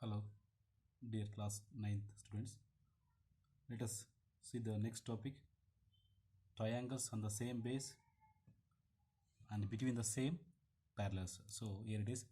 Hello, dear class 9th students. Let us see the next topic, triangles on the same base and between the same parallels. So here it is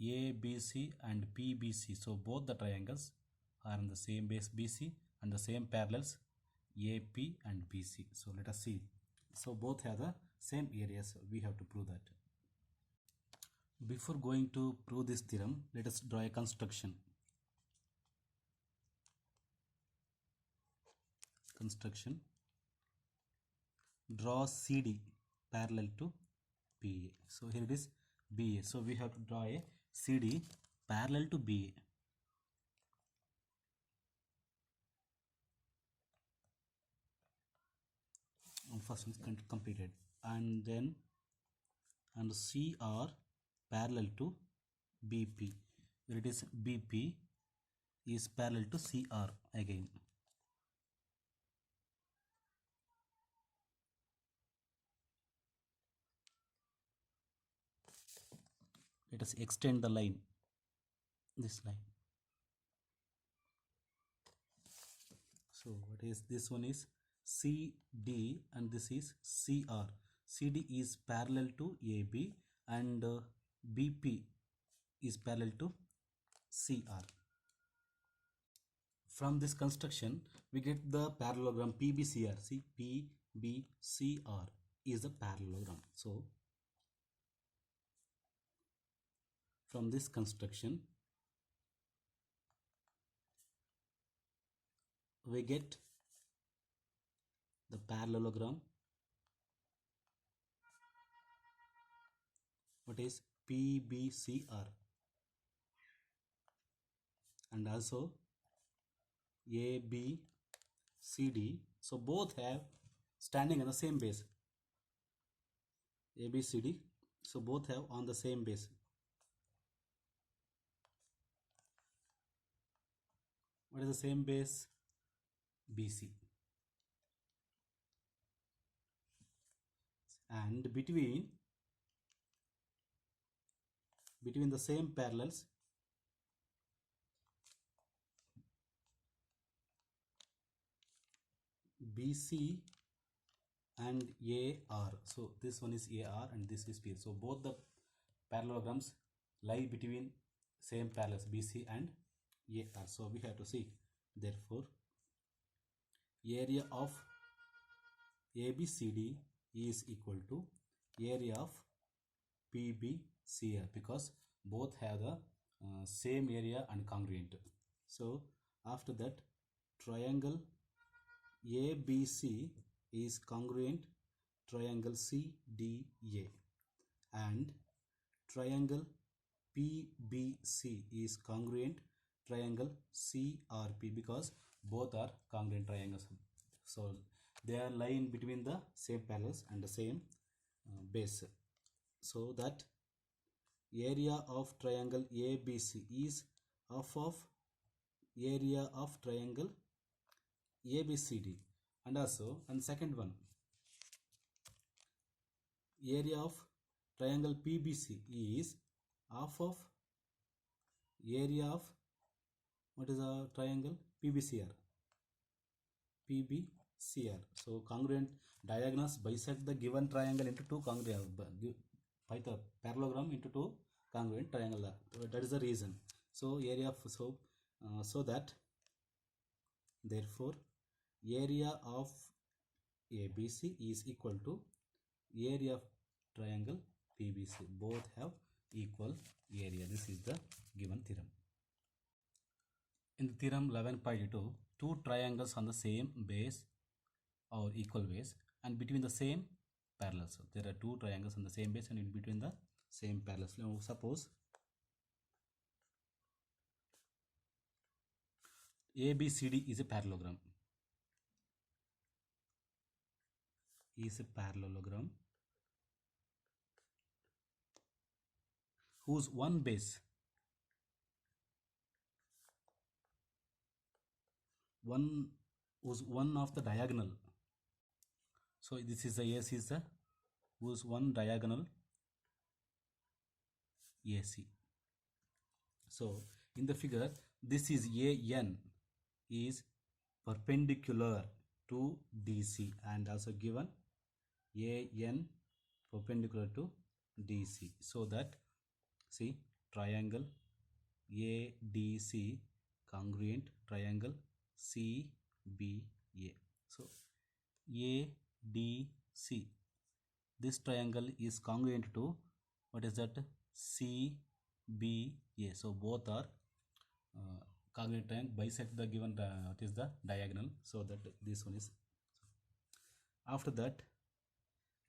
ABC and PBC. So both the triangles are on the same base BC and the same parallels AP and BC. So let us see. So both have the same areas. We have to prove that. Before going to prove this theorem, let us draw a construction. Draw CD parallel to BA. So here it is BA. So we have to draw a CD parallel to BA. First one is completed, and then CR parallel to BP. Here it is BP is parallel to CR again. Let us extend the line, this line. So what is this one is CD and this is CR. CD is parallel to AB and BP is parallel to CR. From this construction we get the parallelogram PBCR. See, PBCR is the parallelogram. So from this construction we get the parallelogram, what is PBCR, and also ABCD. So both have standing on the same base. ABCD, so both have on the same base. What is the same base? BC. And between the same parallels BC and AR. So this one is AR and this is P. So both the parallelograms lie between same parallels BC and AR. So we have to see, therefore area of ABCD is equal to area of PBCR, because both have the same area and congruent. So after that, triangle ABC is congruent triangle CDA, and triangle PBC is congruent triangle CRP, because both are congruent triangles. So they are lying between the same parallels and the same base. So that area of triangle ABC is half of area of triangle ABCD, and also, and second one, area of triangle PBC is half of area of, what is a triangle PBCR. So congruent diagonals bisect the given triangle into two congruent, by the parallelogram into two congruent triangle. That is the reason. So area of, so that therefore area of ABC is equal to area of triangle PBC. Both have equal area. This is the given theorem. In the theorem 11.2, two triangles on the same base or equal base and between the same parallels. So there are two triangles on the same base and in between the same parallels. Now suppose ABCD is a parallelogram. Whose one base whose one of the diagonal. So this is the AC is the whose one diagonal AC. So In the figure, this is AN is perpendicular to DC, and also given AN perpendicular to DC, so that see triangle ADC congruent triangle CBA. So ADC, this triangle is congruent to what is that? CBA. So both are congruent triangle, bisect the given what is the diagonal, so that this one is. After that,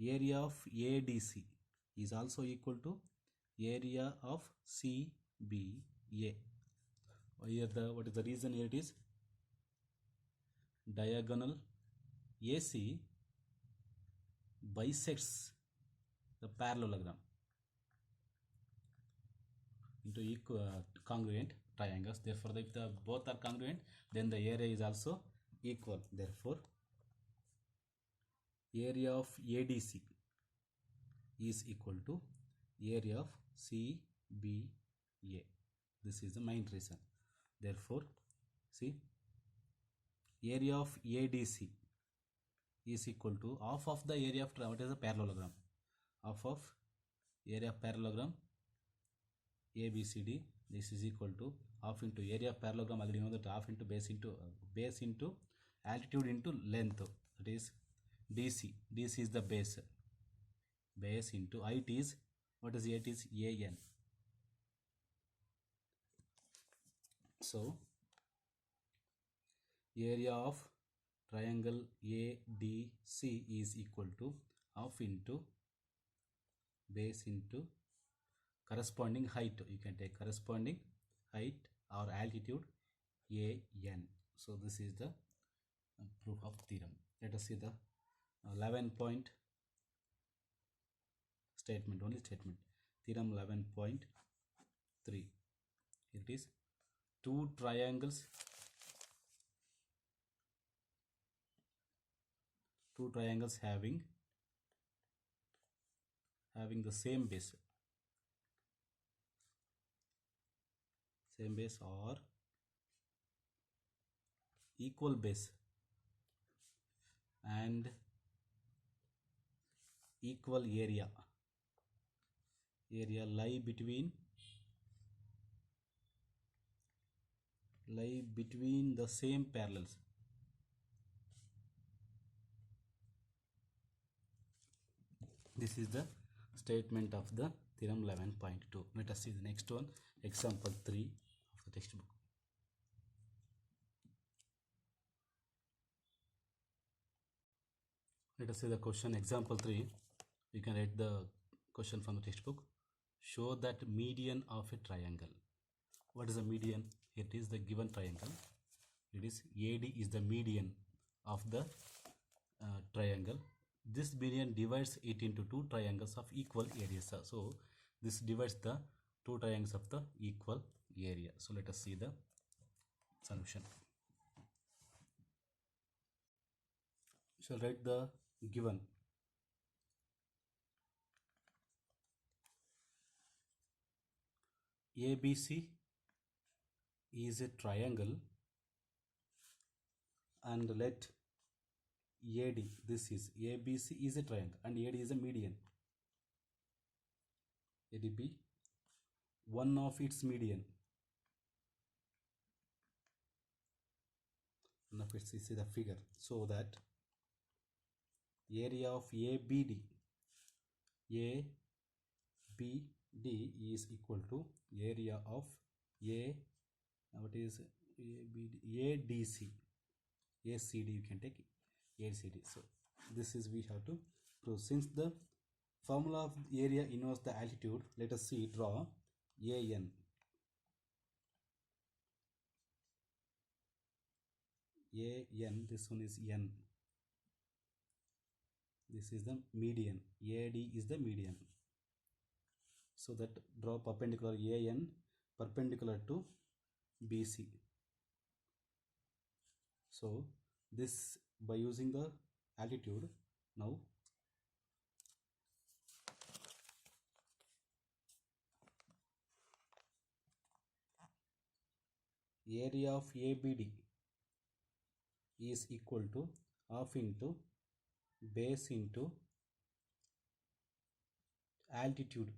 area of ADC is also equal to area of CBA. Here the what is the reason? Here it is diagonal AC bisects the parallelogram into congruent triangles. Therefore, if the both are congruent, then the area is also equal. Therefore, area of ADC is equal to area of CBA. This is the main reason. Therefore, see, area of ADC is equal to half of the area of what is a parallelogram. Half of area of parallelogram ABCD. This is equal to half into area of parallelogram. Already know that half into base into altitude into length. That is DC. DC is the base. Base into height is what is it? Is AN. So area of triangle ADC is equal to half into base into corresponding height. You can take corresponding height or altitude AN. So this is the proof of theorem. Let us see the 11-point statement, only statement. Theorem 11.3. It is two triangles having the same base or equal base and equal area lie between the same parallels. This is the statement of the theorem 11.2. Let us see the next one, example 3 of the textbook. Let us see the question, example 3. You can write the question from the textbook. Show that median of a triangle. What is the median? It is the given triangle. It is AD is the median of the triangle. This median divides it into two triangles of equal areas. So this divides the two triangles of the equal area. So let us see the solution. Shall write the given. ABC is a triangle, and let AD, this is ABC is a triangle and AD is a median. AD be one of its median. One of its is the figure, so that area of ABD is equal to area of ADC. ACD, you can take ACD. So this is we have to prove. Since the formula of area involves the altitude, let us see, draw AN. AN, this one is N. This is the median. AD is the median. So that draw perpendicular AN perpendicular to BC. So this, by using the altitude, now area of ABD is equal to half into base into altitude.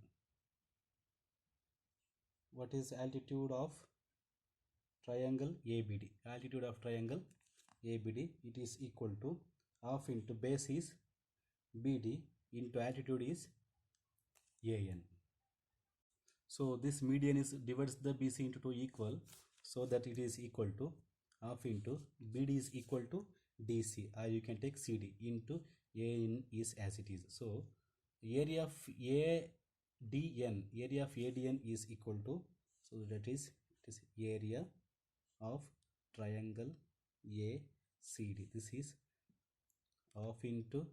What is altitude of triangle ABD? Altitude of triangle ABD, it is equal to half into base is BD into altitude is AN. So this median is divides the BC into 2 equal, so that it is equal to half into BD is equal to DC, or you can take CD into AN is as it is. So area of ADN is equal to, so that is it is area of triangle ACD. This is half into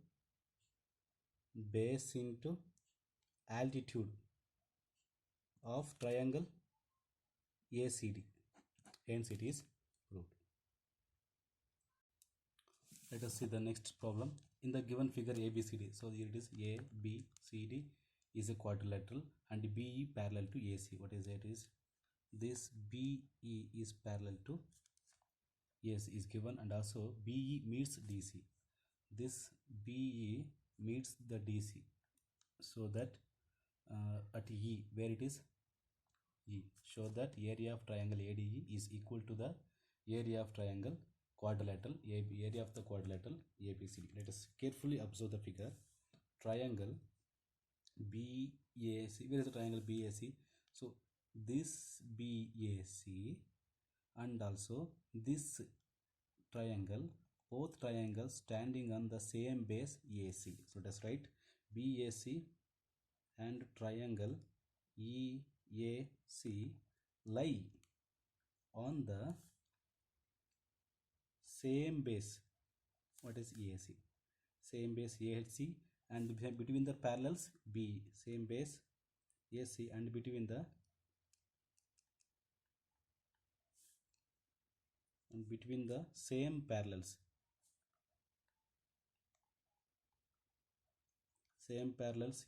base into altitude of triangle ACD. Hence it is proved. Let us see the next problem. In the given figure ABCD, so here it is ABCD is a quadrilateral and BE parallel to AC. What is it? Is this BE is parallel to AC is given, and also BE meets DC. This BE meets the DC, so that at E, where it is E, show that area of triangle ADE is equal to the area of triangle quadrilateral AB, area of the quadrilateral ABCD. Let us carefully observe the figure. Triangle BAC, where is the triangle BAC? So this BAC and also this triangle, both triangles standing on the same base AC. So that's right, BAC and triangle EAC lie on the same base. What is EAC? Same base AHC, and between the parallels B, same base AC, and between the same parallels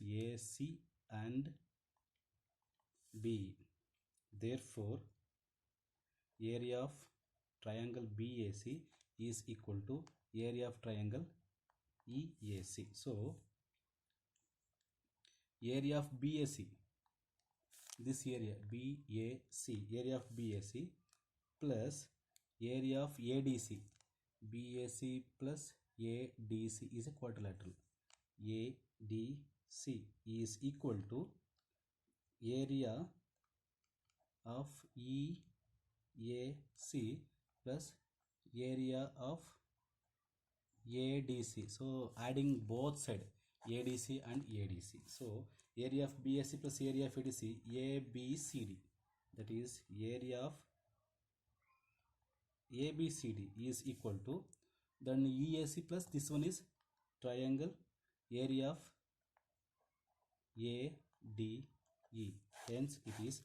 AC and B. Therefore area of triangle BAC is equal to area of triangle EAC. So area of BAC, this area BAC, area of BAC plus area of ADC, BAC plus ADC is a quadrilateral. ADC is equal to area of EAC plus area of ADC. So adding both side ADC and ADC. So area of BAC plus area of ADC, ABCD, that is area of ABCD is equal to, then EAC plus this one is triangle area of ADE. Hence it is